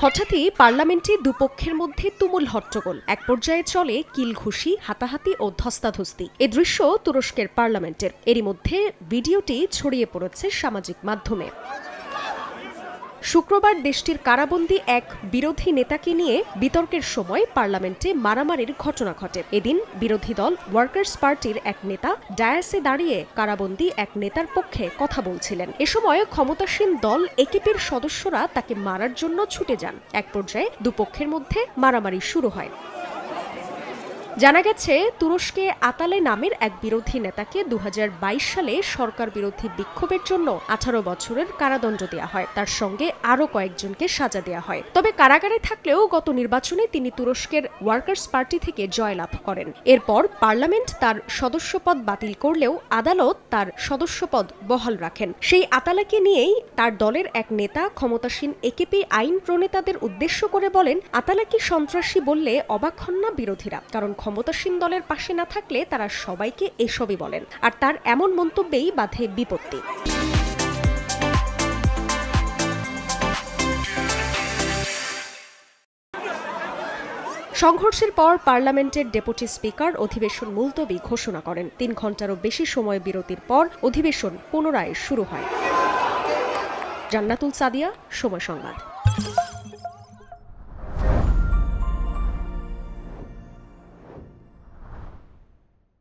হঠাৎই পার্লামেন্টে দুপক্ষের মধ্যে তুমুল হট্টগোল। এক পর্যায়ে চলে কিলঘুষি, হাতাহাতি ও ধস্তাধস্তি। এ দৃশ্য তুরস্কের পার্লামেন্টের। এরই মধ্যে ভিডিওটি ছড়িয়ে পড়েছে সামাজিক মাধ্যমে। শুক্রবার দেশটির কারাবন্দী এক বিরোধী নেতাকে নিয়ে বিতর্কের সময় পার্লামেন্টে মারামারির ঘটনা ঘটে। এদিন বিরোধী দল ওয়ার্কার্স পার্টির এক নেতা ডায়াসে দাঁড়িয়ে কারাবন্দী এক নেতার পক্ষে কথা বলছিলেন। এ সময় ক্ষমতাসীন দল একেপির সদস্যরা তাকে মারার জন্য ছুটে যান। এক পর্যায়ে দুপক্ষের মধ্যে মারামারি শুরু হয়। জানা গেছে, তুরস্কে আতালে নামের এক বিরোধী নেতাকে 2022 সালে সরকার বিরোধী বিক্ষোভের জন্য 18 বছরের কারাদণ্ড দেওয়া হয়। তার সঙ্গে আরও কয়েকজনকে সাজা দেওয়া হয়। তবে কারাগারে থাকলেও গত নির্বাচনে তিনি তুরস্কের ওয়ার্কার্স পার্টি থেকে জয়লাভ করেন। এরপর পার্লামেন্ট তার সদস্যপদ বাতিল করলেও আদালত তার সদস্যপদ বহাল রাখেন। সেই আতালাকে নিয়েই তার দলের এক নেতা ক্ষমতাসীন একেপি আইন প্রণেতাদের উদ্দেশ্য করে বলেন, আতালাকে সন্ত্রাসী বললে অবাক হন না বিরোধীরা, কারণ ক্ষমতাসীন দলের পাশে না থাকলে তারা সবাইকে এসবই বলেন। আর তার এমন মন্তব্যেই বাধে বিপত্তি। সংঘর্ষের পর পার্লামেন্টের ডেপুটি স্পিকার অধিবেশন মুলতবি ঘোষণা করেন। 3 ঘণ্টারও বেশি সময় বিরতির পর অধিবেশন পুনরায় শুরু হয়। জান্নাতুল সাদিয়া, সময় সংবাদ।